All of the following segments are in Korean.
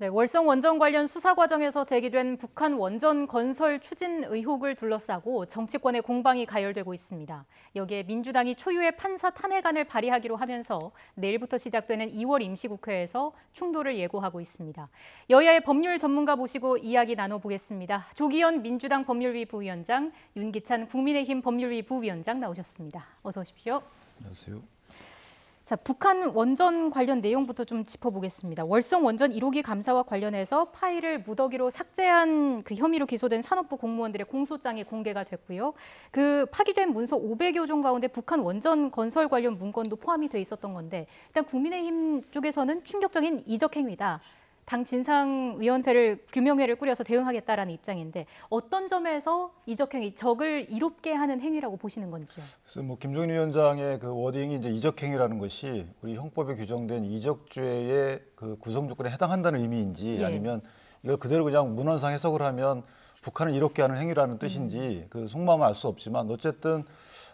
네, 월성 원전 관련 수사 과정에서 제기된 북한 원전 건설 추진 의혹을 둘러싸고 정치권의 공방이 가열되고 있습니다. 여기에 민주당이 초유의 판사 탄핵안을 발의하기로 하면서 내일부터 시작되는 2월 임시국회에서 충돌을 예고하고 있습니다. 여야의 법률 전문가 모시고 이야기 나눠보겠습니다. 조기현 민주당 법률위 부위원장, 윤기찬 국민의힘 법률위 부위원장 나오셨습니다. 어서 오십시오. 안녕하세요. 자, 북한 원전 관련 내용부터 좀 짚어보겠습니다. 월성 원전 1호기 감사와 관련해서 파일을 무더기로 삭제한 그 혐의로 기소된 산업부 공무원들의 공소장이 공개가 됐고요. 그 파기된 문서 500여 종 가운데 북한 원전 건설 관련 문건도 포함이 돼 있었던 건데, 일단 국민의힘 쪽에서는 충격적인 이적 행위다. 당 진상위원회를 규명회를 꾸려서 대응하겠다라는 입장인데 어떤 점에서 이적행위, 적을 이롭게 하는 행위라고 보시는 건지요? 그래서 뭐 김종인 위원장의 그 워딩이 이제 이적행위라는 것이 우리 형법에 규정된 이적죄의 그 구성 조건에 해당한다는 의미인지 예. 아니면 이걸 그대로 그냥 문헌상 해석을 하면 북한을 이롭게 하는 행위라는 뜻인지 그 속마음을 알 수 없지만 어쨌든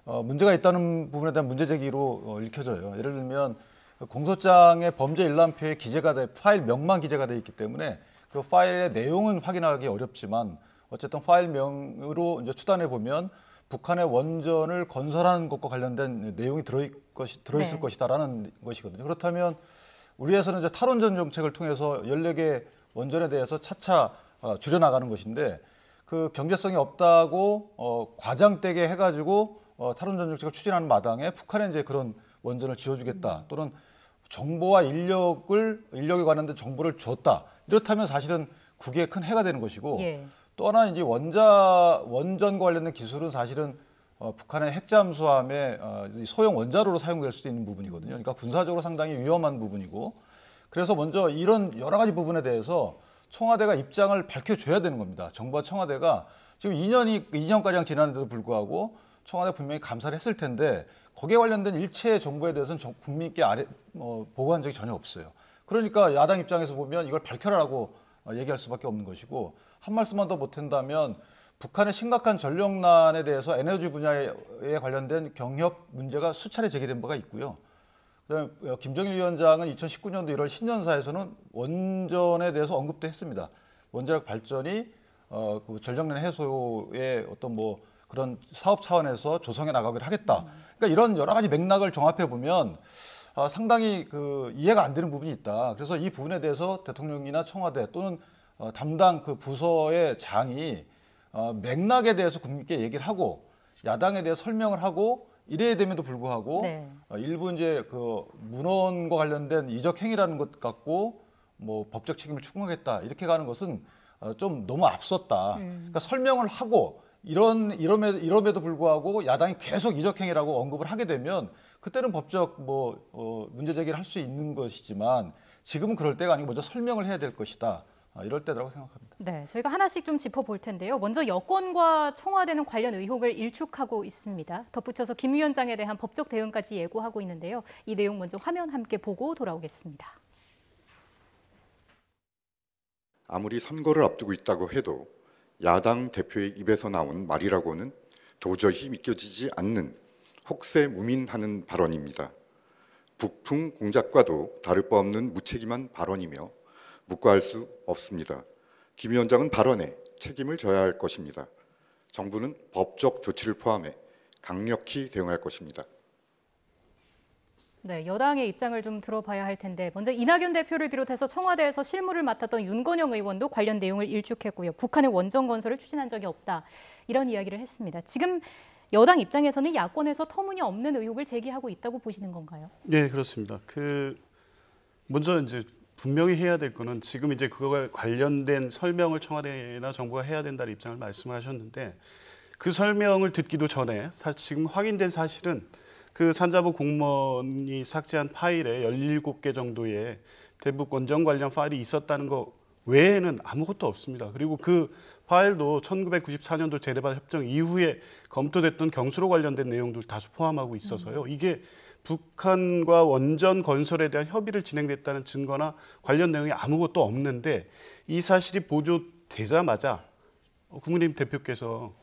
문제가 있다는 부분에 대한 문제 제기로 읽혀져요. 예를 들면 공소장의 범죄 일람표에 기재가 돼 파일명만 기재가 돼 있기 때문에 그 파일의 내용은 확인하기 어렵지만 어쨌든 파일명으로 이제 추단해 보면 북한의 원전을 건설하는 것과 관련된 내용이 들어있을 것이다라는 것이거든요. 그렇다면 우리에서는 이제 탈원전 정책을 통해서 14개 원전에 대해서 차차 줄여나가는 것인데 그 경제성이 없다고 과장되게 해가지고 탈원전 정책을 추진하는 마당에 북한에 이제 그런 원전을 지어주겠다 또는 정보와 인력에 관련된 정보를 줬다. 이렇다면 사실은 국익에 큰 해가 되는 것이고 예. 또 하나 이제 원전과 관련된 기술은 사실은 북한의 핵 잠수함의 소형 원자로로 사용될 수도 있는 부분이거든요. 그러니까 군사적으로 상당히 위험한 부분이고 그래서 먼저 이런 여러 가지 부분에 대해서 청와대가 입장을 밝혀줘야 되는 겁니다. 정부와 청와대가 지금 2년가량 지났는데도 불구하고 청와대 분명히 감사를 했을 텐데 거기에 관련된 일체의 정보에 대해서는 국민께 보고한 적이 전혀 없어요. 그러니까 야당 입장에서 보면 이걸 밝혀라라고 얘기할 수밖에 없는 것이고 한 말씀만 더 보탠다면 북한의 심각한 전력난에 대해서 에너지 분야에 관련된 경협 문제가 수차례 제기된 바가 있고요. 그다음에 김정일 위원장은 2019년도 1월 신년사에서는 원전에 대해서 언급도 했습니다. 원자력 발전이 그 전력난 해소의 어떤 뭐 그런 사업 차원에서 조성해 나가기를 하겠다. 그러니까 이런 여러 가지 맥락을 종합해 보면 상당히 그 이해가 안 되는 부분이 있다. 그래서 이 부분에 대해서 대통령이나 청와대 또는 담당 그 부서의 장이 맥락에 대해서 국민께 얘기를 하고 야당에 대해 설명을 하고 이래야 됨에도 불구하고 일부 이제 그 문헌과 관련된 이적 행위라는 것 갖고 뭐 법적 책임을 추궁하겠다 이렇게 가는 것은 좀 너무 앞섰다. 그러니까 설명을 하고 이럼에도 불구하고 야당이 계속 이적행위라고 언급을 하게 되면 그때는 법적 문제 제기를 할 수 있는 것이지만 지금은 그럴 때가 아니고 먼저 설명을 해야 될 것이다. 이럴 때라고 생각합니다. 네, 저희가 하나씩 좀 짚어볼 텐데요. 먼저 여권과 청와대는 관련 의혹을 일축하고 있습니다. 덧붙여서 김 위원장에 대한 법적 대응까지 예고하고 있는데요. 이 내용 먼저 화면 함께 보고 돌아오겠습니다. 아무리 선거를 앞두고 있다고 해도 야당 대표의 입에서 나온 말이라고는 도저히 믿겨지지 않는 혹세무민하는 발언입니다. 북풍 공작과도 다를 바 없는 무책임한 발언이며 묵과할 수 없습니다. 김 위원장은 발언에 책임을 져야 할 것입니다. 정부는 법적 조치를 포함해 강력히 대응할 것입니다. 네, 여당의 입장을 좀 들어봐야 할 텐데 먼저 이낙연 대표를 비롯해서 청와대에서 실무를 맡았던 윤건영 의원도 관련 내용을 일축했고요. 북한의 원전 건설을 추진한 적이 없다. 이런 이야기를 했습니다. 지금 여당 입장에서는 야권에서 터무니없는 의혹을 제기하고 있다고 보시는 건가요? 네, 그렇습니다. 먼저 이제 분명히 해야 될 거는 지금 이제 그거에 관련된 설명을 청와대나 정부가 해야 된다는 입장을 말씀하셨는데 그 설명을 듣기도 전에 지금 확인된 사실은 그 산자부 공무원이 삭제한 파일에 17개 정도의 대북 원전 관련 파일이 있었다는 거 외에는 아무것도 없습니다. 그리고 그 파일도 1994년도 제네바 협정 이후에 검토됐던 경수로 관련된 내용들 다수 포함하고 있어서요. 이게 북한과 원전 건설에 대한 협의를 진행됐다는 증거나 관련 내용이 아무것도 없는데 이 사실이 보도되자마자 국민의힘 대표께서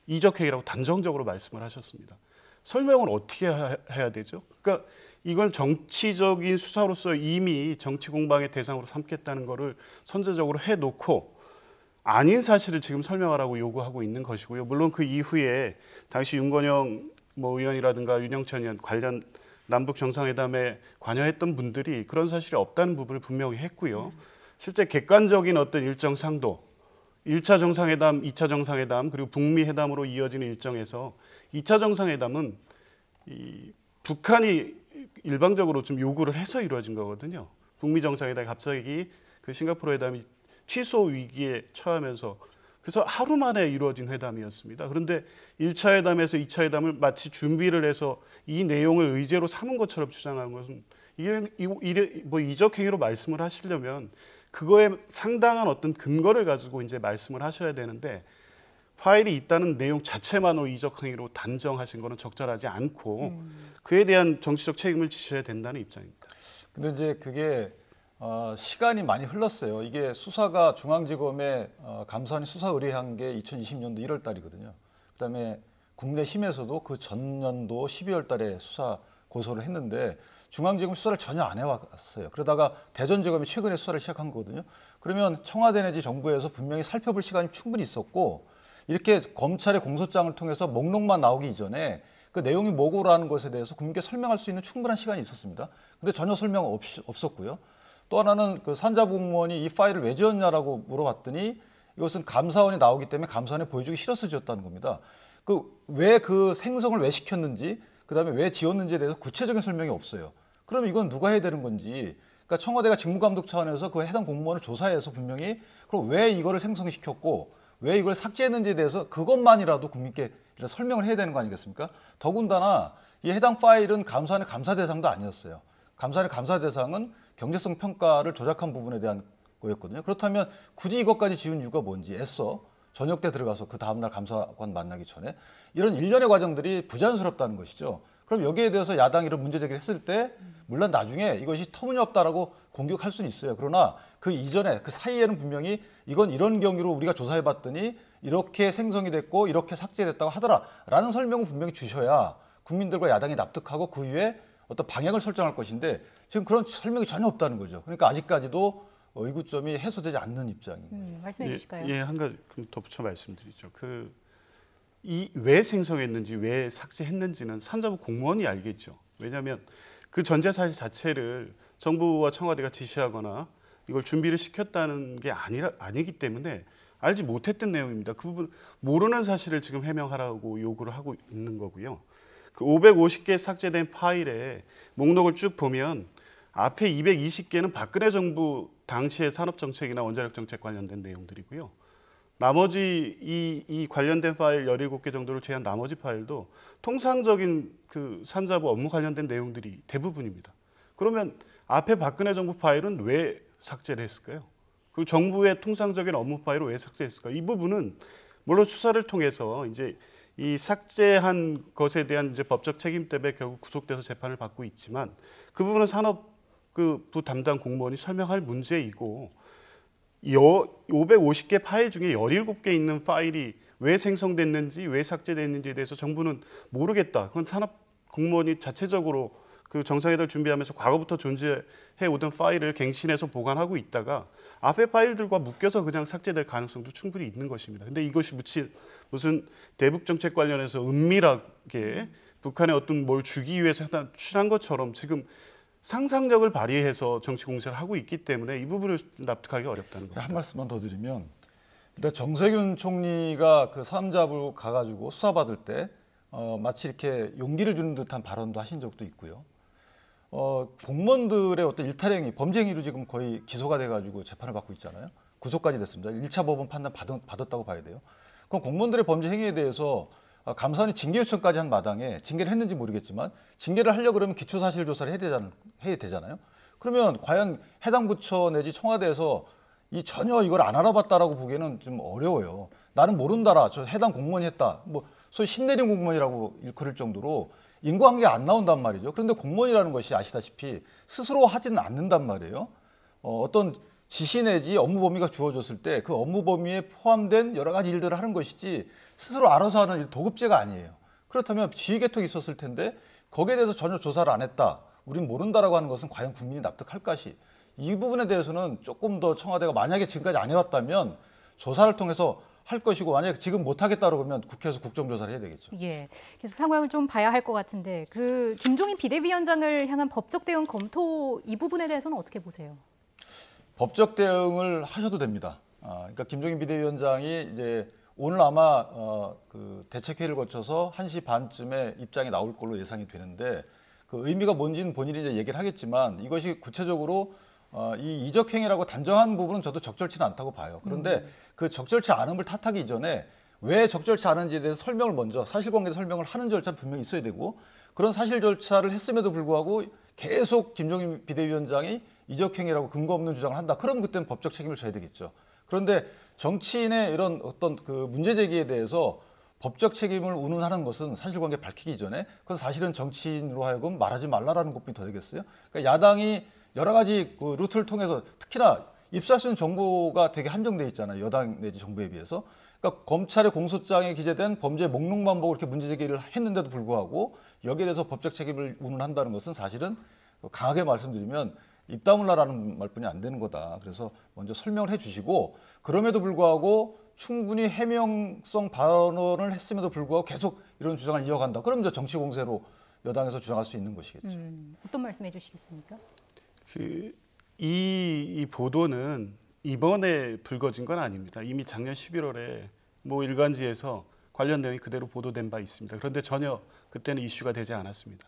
이적행위라고 단정적으로 말씀을 하셨습니다. 설명을 어떻게 해야 되죠? 그러니까 이걸 정치적인 수사로서 이미 정치 공방의 대상으로 삼겠다는 거를 선제적으로 해놓고 아닌 사실을 지금 설명하라고 요구하고 있는 것이고요. 물론 그 이후에 당시 윤건영 의원이라든가 윤영찬 의원 관련 남북 정상회담에 관여했던 분들이 그런 사실이 없다는 부분을 분명히 했고요. 실제 객관적인 어떤 일정 상도 1차 정상회담, 2차 정상회담 그리고 북미 회담으로 이어지는 일정에서 2차 정상회담은 이 북한이 일방적으로 좀 요구를 해서 이루어진 거거든요. 북미 정상회담이 갑자기 그 싱가포르 회담이 취소 위기에 처하면서 그래서 하루 만에 이루어진 회담이었습니다. 그런데 1차 회담에서 2차 회담을 마치 준비를 해서 이 내용을 의제로 삼은 것처럼 주장하는 것은 이적 행위로 말씀을 하시려면 그거에 상당한 어떤 근거를 가지고 이제 말씀을 하셔야 되는데 파일이 있다는 내용 자체만으로 이적 행위로 단정하신 거는 적절하지 않고 그에 대한 정치적 책임을 지셔야 된다는 입장입니다. 근데 이제 그게 시간이 많이 흘렀어요. 이게 수사가 중앙지검에 감사원이 수사 의뢰한 게 2020년도 1월 달이거든요. 그다음에 국내심에서도 그 전년도 12월 달에 수사 고소를 했는데 중앙지검 수사를 전혀 안 해왔어요. 그러다가 대전지검이 최근에 수사를 시작한 거거든요. 그러면 청와대 내지 정부에서 분명히 살펴볼 시간이 충분히 있었고 이렇게 검찰의 공소장을 통해서 목록만 나오기 이전에 그 내용이 뭐고라는 것에 대해서 국민께 설명할 수 있는 충분한 시간이 있었습니다. 근데 전혀 설명 없었고요. 또 하나는 그 산자부 공무원이 이 파일을 왜 지었냐라고 물어봤더니 이것은 감사원이 나오기 때문에 감사원에 보여주기 싫어서 지었다는 겁니다. 그 생성을 왜 시켰는지 그다음에 왜 지었는지에 대해서 구체적인 설명이 없어요. 그러면 이건 누가 해야 되는 건지. 그러니까 청와대가 직무감독 차원에서 그 해당 공무원을 조사해서 분명히 그럼 왜 이거를 생성시켰고 왜 이걸 삭제했는지에 대해서 그것만이라도 국민께 설명을 해야 되는 거 아니겠습니까? 더군다나 이 해당 파일은 감사원의 감사 대상도 아니었어요. 감사원의 감사 대상은 경제성 평가를 조작한 부분에 대한 거였거든요. 그렇다면 굳이 이것까지 지운 이유가 뭔지 애써 저녁 때 들어가서 그 다음날 감사관 만나기 전에 이런 일련의 과정들이 부자연스럽다는 것이죠. 그럼 여기에 대해서 야당이 이런 문제 제기를 했을 때 물론 나중에 이것이 터무니없다라고 공격할 수는 있어요. 그러나 그 이전에 그 사이에는 분명히 이건 이런 경위로 우리가 조사해 봤더니 이렇게 생성이 됐고 이렇게 삭제됐다고 하더라라는 설명을 분명히 주셔야 국민들과 야당이 납득하고 그 위에 어떤 방향을 설정할 것인데 지금 그런 설명이 전혀 없다는 거죠. 그러니까 아직까지도 의구점이 해소되지 않는 입장입니다. 말씀해 주실까요? 예, 한 가지 덧붙여 말씀드리죠. 왜 생성했는지 왜 삭제했는지는 산자부 공무원이 알겠죠. 왜냐하면 그 전제 사실 자체를 정부와 청와대가 지시하거나 이걸 준비를 시켰다는 게 아니기 때문에 알지 못했던 내용입니다. 그 부분 모르는 사실을 지금 해명하라고 요구를 하고 있는 거고요. 그 550개 삭제된 파일에 목록을 쭉 보면 앞에 220개는 박근혜 정부 당시의 산업정책이나 원자력 정책 관련된 내용들이고요. 나머지 이 관련된 파일 17개 정도를 제외한 나머지 파일도 통상적인 그 산자부 업무 관련된 내용들이 대부분입니다. 그러면 앞에 박근혜 정부 파일은 왜 삭제를 했을까요? 그 정부의 통상적인 업무 파일을 왜 삭제했을까? 이 부분은 물론 수사를 통해서 이제 이 삭제한 것에 대한 이제 법적 책임 때문에 결국 구속돼서 재판을 받고 있지만 그 부분은 산업부 담당 공무원이 설명할 문제이고 550개 파일 중에 17개 있는 파일이 왜 생성됐는지 왜 삭제됐는지에 대해서 정부는 모르겠다. 그건 산업 공무원이 자체적으로 그 정상회담을 준비하면서 과거부터 존재해 오던 파일을 갱신해서 보관하고 있다가 앞에 파일들과 묶여서 그냥 삭제될 가능성도 충분히 있는 것입니다. 근데 이것이 무슨 대북 정책 관련해서 은밀하게 북한에 어떤 뭘 주기 위해서 취한 것처럼 지금 상상력을 발휘해서 정치 공세를 하고 있기 때문에 이 부분을 납득하기 어렵다는 겁니다. 한 말씀만 더 드리면 일단 정세균 총리가 그 산자부 가가지고 수사받을 때 마치 이렇게 용기를 주는 듯한 발언도 하신 적도 있고요. 공무원들의 어떤 일탈행위, 범죄행위로 지금 거의 기소가 돼가지고 재판을 받고 있잖아요. 구속까지 됐습니다. 1차 법원 판단 받았다고 봐야 돼요. 그럼 공무원들의 범죄 행위에 대해서 감사원이 징계 요청까지 한 마당에 징계를 했는지 모르겠지만 징계를 하려고 그러면 기초사실조사를 해야 되잖아요. 그러면 과연 해당 부처 내지 청와대에서 전혀 이걸 안 알아봤다라고 보기에는 좀 어려워요. 나는 모른다라, 저 해당 공무원이 했다. 소위 신내림 공무원이라고 일컬을 정도로 인과관계가 안 나온단 말이죠. 그런데 공무원이라는 것이 아시다시피 스스로 하지는 않는단 말이에요. 어떤 지시 내지 업무 범위가 주어졌을 때 그 업무 범위에 포함된 여러 가지 일들을 하는 것이지 스스로 알아서 하는 도급제가 아니에요. 그렇다면 지휘 개통이 있었을 텐데 거기에 대해서 전혀 조사를 안 했다. 우린 모른다라고 하는 것은 과연 국민이 납득할 것이 이 부분에 대해서는 조금 더 청와대가 만약에 지금까지 안 해왔다면 조사를 통해서 할 것이고 만약에 지금 못하겠다고 그러면 국회에서 국정조사를 해야 되겠죠. 예, 계속 상황을 좀 봐야 할 것 같은데 그 김종인 비대위원장을 향한 법적 대응 검토 이 부분에 대해서는 어떻게 보세요? 법적 대응을 하셔도 됩니다. 그러니까 김종인 비대위원장이 이제 오늘 아마 그 대책회의를 거쳐서 1시 반쯤에 입장이 나올 걸로 예상이 되는데 그 의미가 뭔지는 본인이 이제 얘기를 하겠지만 이것이 구체적으로 이 이적행위라고 단정한 부분은 저도 적절치는 않다고 봐요. 그런데 그 적절치 않음을 탓하기 이전에 왜 적절치 않은지에 대해서 설명을 먼저 사실관계 설명을 하는 절차는 분명히 있어야 되고 그런 사실 절차를 했음에도 불구하고 계속 김종인 비대위원장이 이적행위라고 근거 없는 주장을 한다. 그럼 그때는 법적 책임을 져야 되겠죠. 그런데 정치인의 이런 어떤 그 문제 제기에 대해서 법적 책임을 운운하는 것은 사실관계 밝히기 전에 그건 사실은 정치인으로 하여금 말하지 말라라는 것뿐이 더 되겠어요. 그러니까 야당이 여러 가지 그 루트를 통해서 특히나 입수할 수 있는 정보가 되게 한정돼 있잖아요. 여당 내지 정부에 비해서. 그러니까 검찰의 공소장에 기재된 범죄 목록만 보고 이렇게 문제 제기를 했는데도 불구하고 여기에 대해서 법적 책임을 운운한다는 것은 사실은 강하게 말씀드리면 입 다물라라는 말뿐이 안 되는 거다. 그래서 먼저 설명을 해주시고 그럼에도 불구하고 충분히 해명성 발언을 했음에도 불구하고 계속 이런 주장을 이어간다. 그럼 이제 정치 공세로 여당에서 주장할 수 있는 것이겠죠. 어떤 말씀해 주시겠습니까? 이 보도는 이번에 불거진 건 아닙니다. 이미 작년 11월에 뭐 일간지에서 관련 내용이 그대로 보도된 바 있습니다. 그런데 전혀 그때는 이슈가 되지 않았습니다.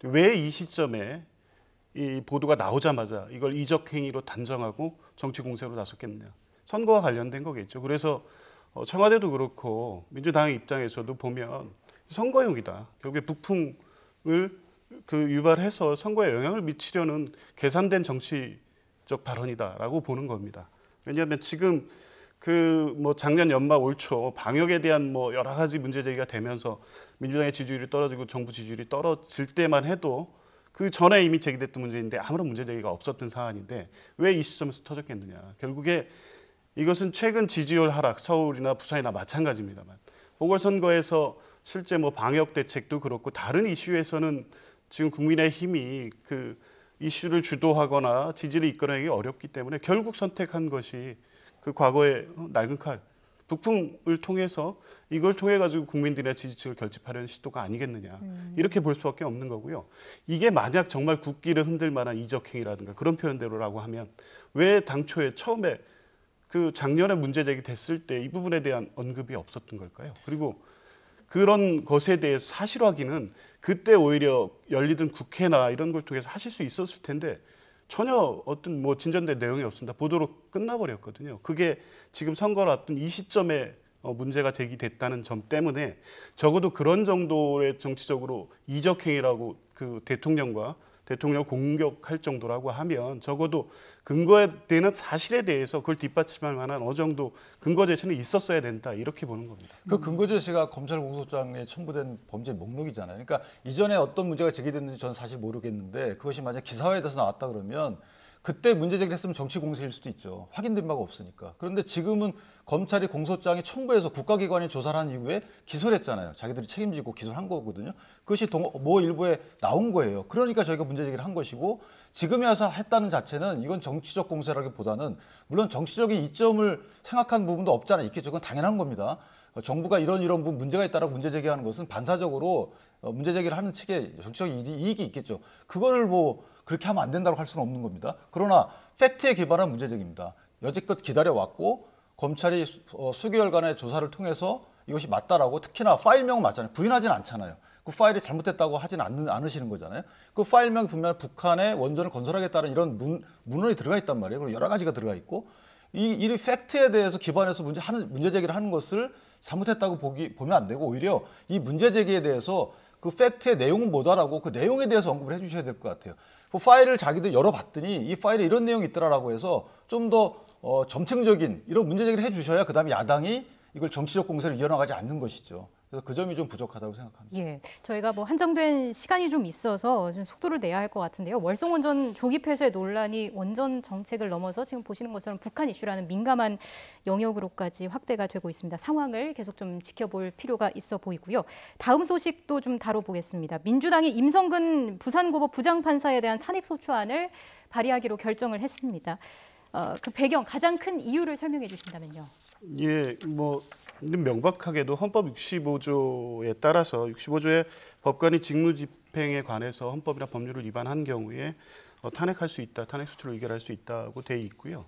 왜 이 시점에 이 보도가 나오자마자 이걸 이적행위로 단정하고 정치 공세로 나섰겠느냐. 선거와 관련된 거겠죠. 그래서 청와대도 그렇고 민주당의 입장에서도 보면 선거용이다. 결국에 북풍을 유발해서 선거에 영향을 미치려는 계산된 정치적 발언이다라고 보는 겁니다. 왜냐하면 지금 뭐 작년 연말 올 초 방역에 대한 뭐 여러 가지 문제 제기가 되면서 민주당의 지지율이 떨어지고 정부 지지율이 떨어질 때만 해도 그 전에 이미 제기됐던 문제인데 아무런 문제 제기가 없었던 사안인데 왜 이 시점에서 터졌겠느냐. 결국에 이것은 최근 지지율 하락, 서울이나 부산이나 마찬가지입니다만 보궐선거에서 실제 뭐 방역 대책도 그렇고 다른 이슈에서는 지금 국민의힘이 그 이슈를 주도하거나 지지를 이끌어내기 어렵기 때문에 결국 선택한 것이 그 과거의 낡은 칼, 북풍을 통해서 이걸 통해 가지고 국민들의 지지층을 결집하려는 시도가 아니겠느냐 이렇게 볼 수밖에 없는 거고요. 이게 만약 정말 국기를 흔들 만한 이적행위라든가 그런 표현대로라고 하면 왜 당초에 처음에 그 작년에 문제 제기됐을 때 이 부분에 대한 언급이 없었던 걸까요? 그리고 그런 것에 대해서 사실 확인은 그때 오히려 열리던 국회나 이런 걸 통해서 하실 수 있었을 텐데 전혀 어떤 뭐 진전된 내용이 없습니다. 보도로 끝나버렸거든요. 그게 지금 선거를 앞둔 이 시점에 문제가 제기됐다는 점 때문에 적어도 그런 정도의 정치적으로 이적행위라고 그 대통령과 대통령 공격할 정도라고 하면 적어도 근거에 대한 사실에 대해서 그걸 뒷받침할 만한 어느 정도 근거 제시는 있었어야 된다 이렇게 보는 겁니다. 그 근거 제시가 검찰 공소장에 첨부된 범죄 목록이잖아요. 그러니까 이전에 어떤 문제가 제기됐는지 저는 사실 모르겠는데 그것이 만약 기사화에 돼서 나왔다 그러면 그때 문제 제기를 했으면 정치 공세일 수도 있죠. 확인된 바가 없으니까. 그런데 지금은 검찰이 공소장에 첨부해서 국가기관이 조사를 한 이후에 기소를 했잖아요. 자기들이 책임지고 기소를 한 거거든요. 그것이 모 일부에 나온 거예요. 그러니까 저희가 문제 제기를 한 것이고 지금에 와서 했다는 자체는 이건 정치적 공세라기보다는 물론 정치적인 이점을 생각한 부분도 없지 않아 있겠죠. 그건 당연한 겁니다. 정부가 이런 부분 문제가 있다라고 문제 제기하는 것은 반사적으로 문제 제기를 하는 측에 정치적 이익이 있겠죠. 그거를 뭐 그렇게 하면 안 된다고 할 수는 없는 겁니다. 그러나 팩트에 기반한 문제 제기입니다. 여지껏 기다려왔고 검찰이 수개월간의 조사를 통해서 이것이 맞다라고 특히나 파일명은 맞잖아요. 부인하지는 않잖아요. 그 파일이 잘못됐다고 하진 않으시는 거잖아요. 그 파일명이 분명 북한의 원전을 건설하겠다는 이런 문헌이 들어가 있단 말이에요. 그리고 여러 가지가 들어가 있고 이 팩트에 대해서 기반해서 문제 제기를 하는 것을 잘못했다고 보면 안 되고 오히려 이 문제 제기에 대해서 그 팩트의 내용은 뭐다라고 그 내용에 대해서 언급을 해주셔야 될 것 같아요. 그 파일을 자기들 열어봤더니 이 파일에 이런 내용이 있더라라고 해서 좀 더 점층적인 이런 문제 제기를 해주셔야 그다음에 야당이 이걸 정치적 공세를 이어나가지 않는 것이죠. 그래서 그 점이 좀 부족하다고 생각합니다. 예, 저희가 뭐 한정된 시간이 좀 있어서 좀 속도를 내야 할 것 같은데요. 월성 원전 조기 폐쇄 논란이 원전 정책을 넘어서 지금 보시는 것처럼 북한 이슈라는 민감한 영역으로까지 확대가 되고 있습니다. 상황을 계속 좀 지켜볼 필요가 있어 보이고요. 다음 소식도 좀 다뤄보겠습니다. 민주당이 임성근 부산고법 부장판사에 대한 탄핵소추안을 발의하기로 결정을 했습니다. 그 배경, 가장 큰 이유를 설명해 주신다면요. 예, 뭐 명백하게도 헌법 65조에 따라서 65조의 법관이 직무집행에 관해서 헌법이나 법률을 위반한 경우에 탄핵할 수 있다, 탄핵 소추를 의결할 수 있다고 돼 있고요.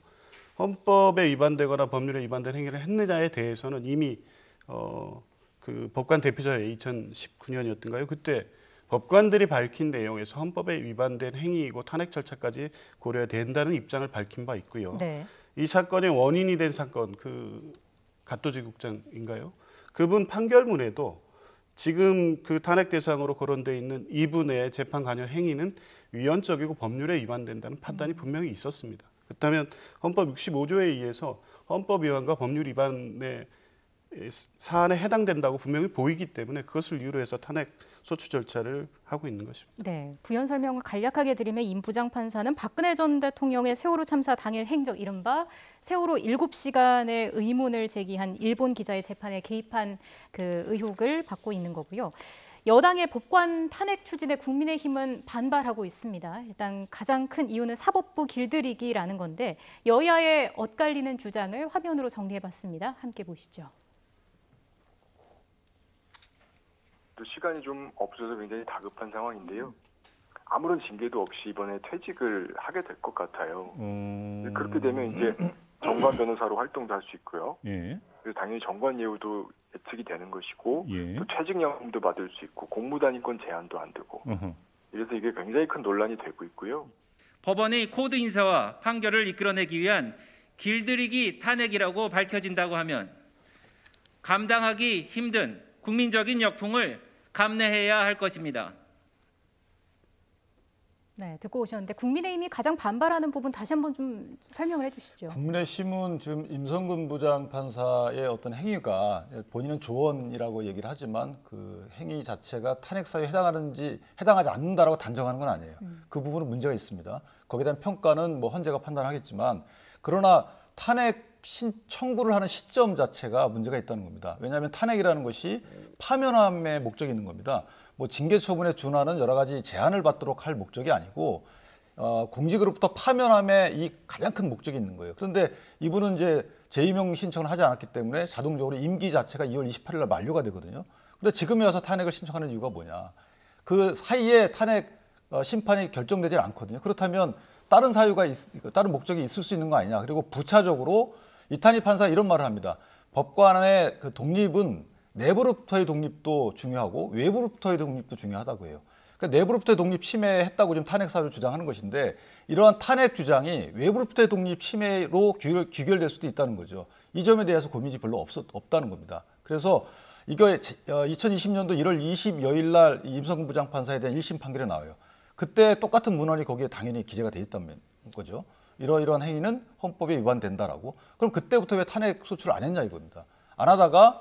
헌법에 위반되거나 법률에 위반된 행위를 했느냐에 대해서는 이미 그 법관 대표자회 2019년이었던가요? 그때 법관들이 밝힌 내용에서 헌법에 위반된 행위이고 탄핵 절차까지 고려해야 된다는 입장을 밝힌 바 있고요. 네. 이 사건의 원인이 된 사건, 그 갓도지 국장인가요? 그분 판결문에도 지금 그 탄핵 대상으로 거론돼 있는 이분의 재판 관여 행위는 위헌적이고 법률에 위반된다는 판단이 분명히 있었습니다. 그렇다면 헌법 65조에 의해서 헌법 위반과 법률 위반의 사안에 해당된다고 분명히 보이기 때문에 그것을 이유로 해서 탄핵 소추 절차를 하고 있는 것입니다. 네, 부연 설명을 간략하게 드리면 임 부장판사는 박근혜 전 대통령의 세월호 참사 당일 행적, 이른바 세월호 7시간의 의문을 제기한 일본 기자의 재판에 개입한 그 의혹을 받고 있는 거고요. 여당의 법관 탄핵 추진에 국민의힘은 반발하고 있습니다. 일단 가장 큰 이유는 사법부 길들이기라는 건데 여야의 엇갈리는 주장을 화면으로 정리해봤습니다. 함께 보시죠. 또 시간이 좀 없어서 굉장히 다급한 상황인데요. 아무런 징계도 없이 이번에 퇴직을 하게 될 것 같아요. 그렇게 되면 이제 정관 변호사로 활동도 할 수 있고요. 예. 그래서 당연히 정관 예우도 예측이 되는 것이고 예. 또 퇴직연금도 받을 수 있고 공무단위권 제한도 안 되고 그래서 이게 굉장히 큰 논란이 되고 있고요. 법원의 코드 인사와 판결을 이끌어내기 위한 길들이기 탄핵이라고 밝혀진다고 하면 감당하기 힘든 국민적인 역풍을 감내해야 할 것입니다. 네, 듣고 오셨는데 국민의힘이 가장 반발하는 부분 다시 한번 좀 설명을 해주시죠. 국민의힘은 지금 임성근 부장판사의 어떤 행위가 본인은 조언이라고 얘기를 하지만 그 행위 자체가 탄핵 사유에 해당하지 않는다라고 단정하는 건 아니에요. 그 부분은 문제가 있습니다. 거기에 대한 평가는 뭐 헌재가 판단하겠지만 그러나 탄핵 청구를 하는 시점 자체가 문제가 있다는 겁니다. 왜냐하면 탄핵이라는 것이 파면함의 목적이 있는 겁니다. 뭐 징계 처분에 준하는 여러 가지 제한을 받도록 할 목적이 아니고 공직으로부터 파면함에 이 가장 큰 목적이 있는 거예요. 그런데 이분은 이제 재임용 신청을 하지 않았기 때문에 자동적으로 임기 자체가 2월 28일 날 만료가 되거든요. 그런데 지금에 와서 탄핵을 신청하는 이유가 뭐냐? 그 사이에 탄핵 심판이 결정되지 않거든요. 그렇다면 다른 사유가 다른 목적이 있을 수 있는 거 아니냐? 그리고 부차적으로 이탄희 판사가 이런 말을 합니다. 법관의 그 독립은 내부로부터의 독립도 중요하고 외부로부터의 독립도 중요하다고 해요. 그러니까 내부로부터의 독립 침해했다고 지금 탄핵 사유를 주장하는 것인데 이러한 탄핵 주장이 외부로부터의 독립 침해로 귀결될 수도 있다는 거죠. 이 점에 대해서 고민이 별로 없다는 겁니다. 그래서 이거 2020년도 1월 20여일 날 임성근 부장판사에 대한 1심 판결이 나와요. 그때 똑같은 문헌이 거기에 당연히 기재가 돼 있다는 거죠. 이러이러한 행위는 헌법에 위반된다라고. 그럼 그때부터 왜 탄핵 소추를 안 했냐 이겁니다. 안 하다가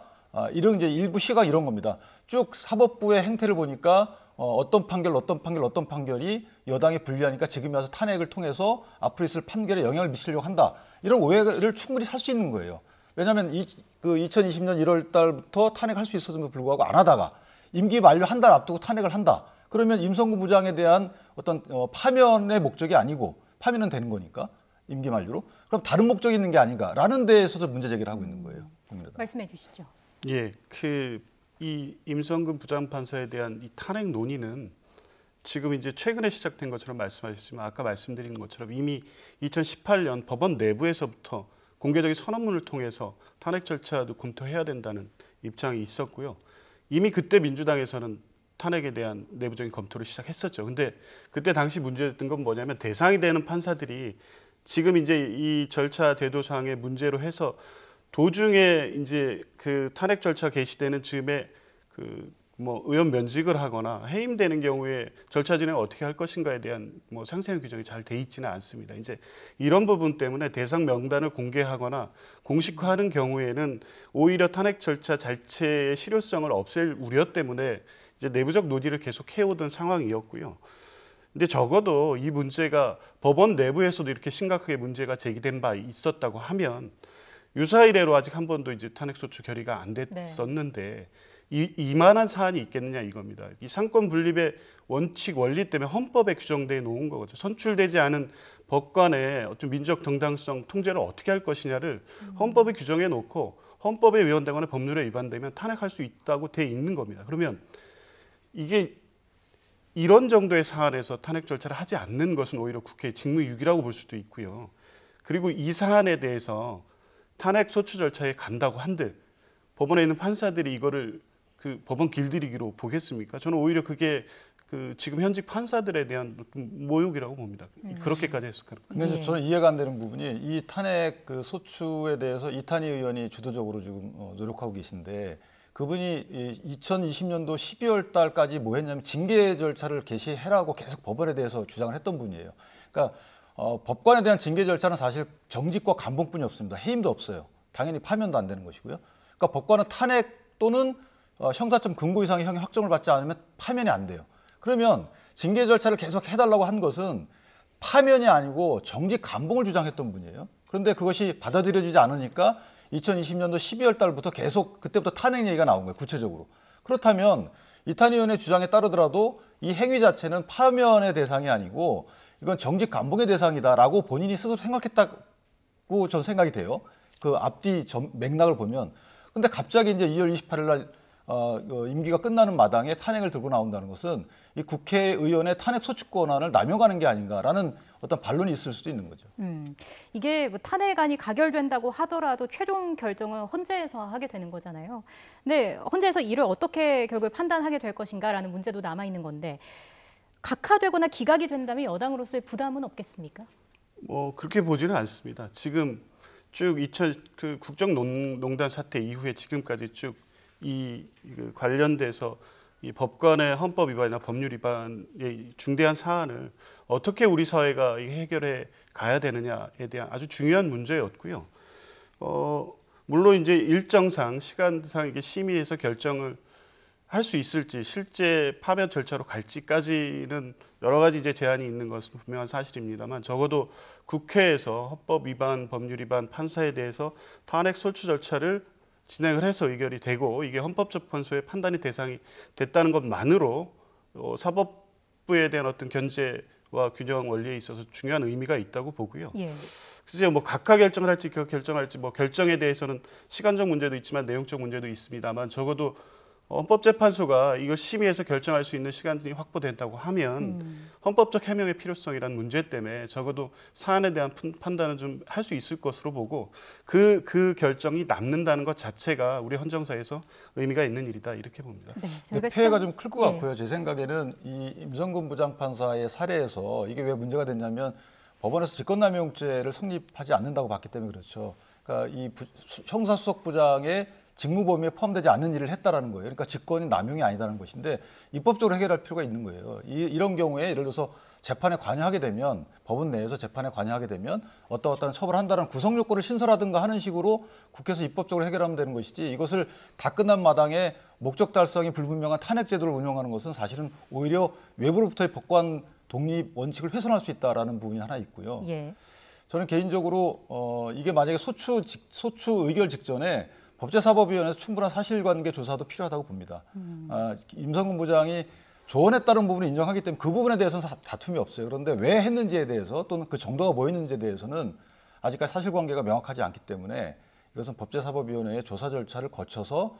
이런 이제 일부 시각 이런 겁니다. 쭉 사법부의 행태를 보니까 어떤 판결이 여당에 불리하니까 지금에 와서 탄핵을 통해서 앞으로 있을 판결에 영향을 미치려고 한다. 이런 오해를 충분히 살 수 있는 거예요. 왜냐하면 2020년 1월 달부터 탄핵할 수 있었음에도 불구하고 안 하다가 임기 만료 한 달 앞두고 탄핵을 한다. 그러면 임성근 부장에 대한 어떤 파면의 목적이 아니고 파면은 되는 거니까 임기 만료로 그럼 다른 목적이 있는 게 아닌가라는 데에 있어서 문제 제기를 하고 있는 거예요. 국민의당. 말씀해 주시죠. 예, 이 임성근 부장판사에 대한 이 탄핵 논의는 지금 이제 최근에 시작된 것처럼 말씀하셨지만 아까 말씀드린 것처럼 이미 2018년 법원 내부에서부터 공개적인 선언문을 통해서 탄핵 절차도 검토해야 된다는 입장이 있었고요. 이미 그때 민주당에서는 탄핵에 대한 내부적인 검토를 시작했었죠. 근데 그때 당시 문제였던 건 뭐냐면 대상이 되는 판사들이 지금 이제 이 절차 제도상의 문제로 해서 도중에 이제 그 탄핵 절차 개시되는 즈음에 그 뭐 의원 면직을 하거나 해임되는 경우에 절차 진행 어떻게 할 것인가에 대한 뭐 상세한 규정이 잘 돼 있지는 않습니다. 이제 이런 부분 때문에 대상 명단을 공개하거나 공식화하는 경우에는 오히려 탄핵 절차 자체의 실효성을 없앨 우려 때문에 이제 내부적 논의를 계속 해오던 상황이었고요. 근데 적어도 이 문제가 법원 내부에서도 이렇게 심각하게 문제가 제기된 바 있었다고 하면 유사 이래로 아직 한 번도 이제 탄핵소추 결의가 안 됐었는데 이만한 사안이 있겠느냐 이겁니다. 이 상권 분립의 원칙 원리 때문에 헌법에 규정돼 놓은 거거든요. 선출되지 않은 법관의 어떤 민족 정당성 통제를 어떻게 할 것이냐를 헌법에 규정해 놓고 헌법에 위헌되거나 법률에 위반되면 탄핵할 수 있다고 돼 있는 겁니다. 그러면 이게 이런 정도의 사안에서 탄핵 절차를 하지 않는 것은 오히려 국회의 직무유기라고 볼 수도 있고요. 그리고 이 사안에 대해서 탄핵 소추 절차에 간다고 한들 법원에 있는 판사들이 이거를 그 법원 길들이기로 보겠습니까? 저는 오히려 그게 그 지금 현직 판사들에 대한 모욕이라고 봅니다. 그렇게까지 했을까? 근데 이제 저는 이해가 안 되는 부분이 이 탄핵 그 소추에 대해서 이탄희 의원이 주도적으로 지금 노력하고 계신데 그분이 2020년도 12월 달까지 뭐 했냐면 징계 절차를 개시해라고 계속 법원에 대해서 주장을 했던 분이에요. 그러니까 법관에 대한 징계 절차는 사실 정직과 감봉뿐이 없습니다. 해임도 없어요. 당연히 파면도 안 되는 것이고요. 그러니까 법관은 탄핵 또는 형사점 금고 이상의 형이 확정을 받지 않으면 파면이 안 돼요. 그러면 징계 절차를 계속 해달라고 한 것은 파면이 아니고 정직 감봉을 주장했던 분이에요. 그런데 그것이 받아들여지지 않으니까 2020년도 12월 달부터 계속 그때부터 탄핵 얘기가 나온 거예요. 구체적으로. 그렇다면 이탄희 의원의 주장에 따르더라도 이 행위 자체는 파면의 대상이 아니고 이건 정직 감봉의 대상이다라고 본인이 스스로 생각했다고 저는 생각이 돼요. 그 앞뒤 맥락을 보면. 근데 갑자기 이제 2월 28일 날 임기가 끝나는 마당에 탄핵을 들고 나온다는 것은 이 국회의원의 탄핵 소추 권한을 남용하는 게 아닌가라는 어떤 반론이 있을 수도 있는 거죠. 이게 뭐 탄핵안이 가결된다고 하더라도 최종 결정은 헌재에서 하게 되는 거잖아요. 근데 헌재에서 이를 어떻게 결국에 판단하게 될 것인가라는 문제도 남아 있는 건데 각하되거나 기각이 된다면 여당으로서의 부담은 없겠습니까? 뭐 그렇게 보지는 않습니다. 지금 쭉 그 국정농단 사태 이후에 지금까지 쭉 이 관련돼서 이 법관의 헌법 위반이나 법률 위반의 중대한 사안을 어떻게 우리 사회가 해결해 가야 되느냐에 대한 아주 중요한 문제였고요. 물론 이제 일정상 시간상 이게 심의해서 결정을 할 수 있을지 실제 파면 절차로 갈지까지는 여러 가지 이제 제한이 있는 것은 분명한 사실입니다만 적어도 국회에서 헌법 위반, 법률 위반 판사에 대해서 탄핵 소추 절차를 진행을 해서 의결이 되고 이게 헌법재판소의 판단이 대상이 됐다는 것만으로 사법부에 대한 어떤 견제와 균형 원리에 있어서 중요한 의미가 있다고 보고요. 예. 글쎄요, 뭐 각하 결정을 할지 결정할지 뭐 결정에 대해서는 시간적 문제도 있지만 내용적 문제도 있습니다만 적어도 헌법재판소가 이걸 심의해서 결정할 수 있는 시간들이 확보된다고 하면 헌법적 해명의 필요성이라는 문제 때문에 적어도 사안에 대한 판단은 좀 할 수 있을 것으로 보고 그 결정이 남는다는 것 자체가 우리 헌정사에서 의미가 있는 일이다 이렇게 봅니다. 네, 폐해가 좀 클 것 같고요. 제 생각에는 이 임성근 부장판사의 사례에서 이게 왜 문제가 됐냐면 법원에서 직권남용죄를 성립하지 않는다고 봤기 때문에 그렇죠. 그러니까 이 형사수석부장의 직무 범위에 포함되지 않는 일을 했다라는 거예요. 그러니까 직권이 남용이 아니다는 것인데 입법적으로 해결할 필요가 있는 거예요. 이런 경우에 예를 들어서 재판에 관여하게 되면 법원 내에서 재판에 관여하게 되면 어떠한 처벌한다는 구성 요건을 신설하든가 하는 식으로 국회에서 입법적으로 해결하면 되는 것이지 이것을 다 끝난 마당에 목적 달성이 불분명한 탄핵 제도를 운영하는 것은 사실은 오히려 외부로부터의 법관 독립 원칙을 훼손할 수 있다라는 부분이 하나 있고요. 예. 저는 개인적으로 이게 만약에 소추 의결 직전에 법제사법위원회에서 충분한 사실관계 조사도 필요하다고 봅니다. 임성근 부장이 조언했다는 부분을 인정하기 때문에 그 부분에 대해서는 다툼이 없어요. 그런데 왜 했는지에 대해서 또는 그 정도가 뭐였는지에 대해서는 아직까지 사실관계가 명확하지 않기 때문에 이것은 법제사법위원회의 조사 절차를 거쳐서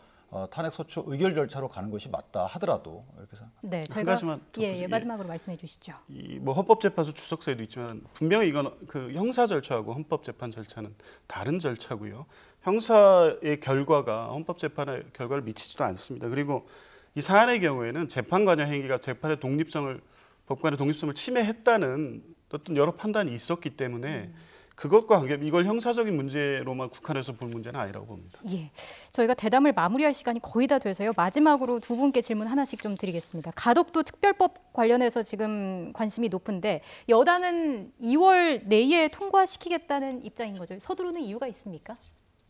탄핵소추 의결 절차로 가는 것이 맞다 하더라도 이렇게 생각합니다. 네, 한 가지만 마지막으로 말씀해 주시죠. 뭐 헌법재판소 주석사에도 있지만 분명히 이건 그 형사 절차하고 헌법재판 절차는 다른 절차고요. 형사의 결과가 헌법재판의 결과를 미치지도 않습니다. 그리고 이 사안의 경우에는 재판 관여 행위가 재판의 독립성을 법관의 독립성을 침해했다는 어떤 여러 판단이 있었기 때문에 그것과 관계 이걸 형사적인 문제로만 국한해서 볼 문제는 아니라고 봅니다. 예, 저희가 대담을 마무리할 시간이 거의 다 돼서요. 마지막으로 두 분께 질문 하나씩 좀 드리겠습니다. 가덕도 특별법 관련해서 지금 관심이 높은데 여당은 2월 내에 통과시키겠다는 입장인 거죠. 서두르는 이유가 있습니까?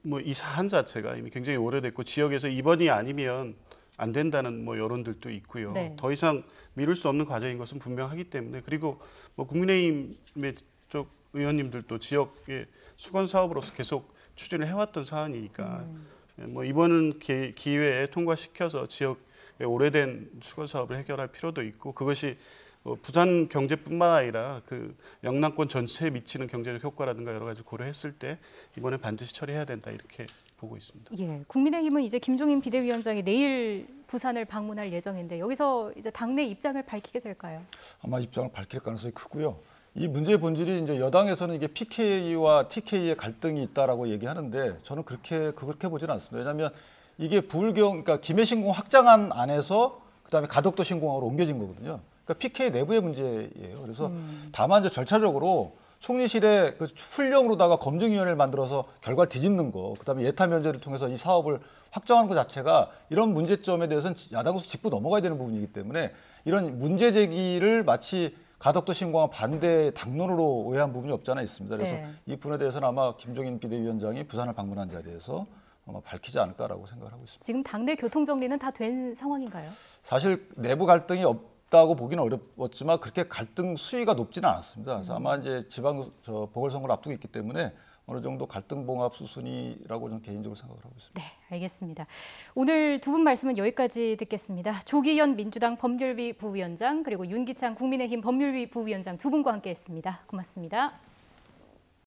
뭐 이 사안 자체가 이미 굉장히 오래됐고 지역에서 이번이 아니면 안 된다는 뭐 여론들도 있고요. 네. 더 이상 미룰 수 없는 과제인 것은 분명하기 때문에 그리고 뭐 국민의힘의 쪽 의원님들도 지역의 수건 사업으로서 계속 추진을 해왔던 사안이니까 뭐 이번 기회에 통과시켜서 지역의 오래된 수건 사업을 해결할 필요도 있고 그것이 부산 경제뿐만 아니라 그 영남권 전체에 미치는 경제적 효과라든가 여러 가지 고려했을 때 이번에 반드시 처리해야 된다 이렇게 보고 있습니다. 예, 국민의힘은 이제 김종인 비대위원장이 내일 부산을 방문할 예정인데 여기서 이제 당내 입장을 밝히게 될까요? 아마 입장을 밝힐 가능성이 크고요. 이 문제의 본질이 이제 여당에서는 이게 PK와 TK의 갈등이 있다라고 얘기하는데 저는 그렇게 보지는 않습니다. 왜냐하면 이게 그러니까 김해신공 확장안 안에서 그다음에 가덕도 신공항으로 옮겨진 거거든요. 그러니까 PK 내부의 문제예요. 그래서 다만 이제 절차적으로 총리실에 그 훈령으로다가 검증위원회를 만들어서 결과를 뒤집는 거, 그다음에 예타 면제를 통해서 이 사업을 확정하는 것 자체가 이런 문제점에 대해서는 야당으로서 짚고 넘어가야 되는 부분이기 때문에 이런 문제 제기를 마치 가덕도 신공항 반대 당론으로 오해한 부분이 없지 않아 있습니다. 그래서 네. 이 부분에 대해서는 아마 김종인 비대위원장이 부산을 방문한 자리에서 아마 밝히지 않을까라고 생각을 하고 있습니다. 지금 당내 교통 정리는 다 된 상황인가요? 사실 내부 갈등이 없다고 보기는 어렵지만 그렇게 갈등 수위가 높지는 않았습니다. 그래서 아마 이제 지방 보궐선거를 앞두고 있기 때문에 어느 정도 갈등 봉합 수순이라고 저는 개인적으로 생각을 하고 있습니다. 네, 알겠습니다. 오늘 두 분 말씀은 여기까지 듣겠습니다. 조기현 민주당 법률위 부위원장 그리고 윤기찬 국민의힘 법률위 부위원장 두 분과 함께했습니다. 고맙습니다.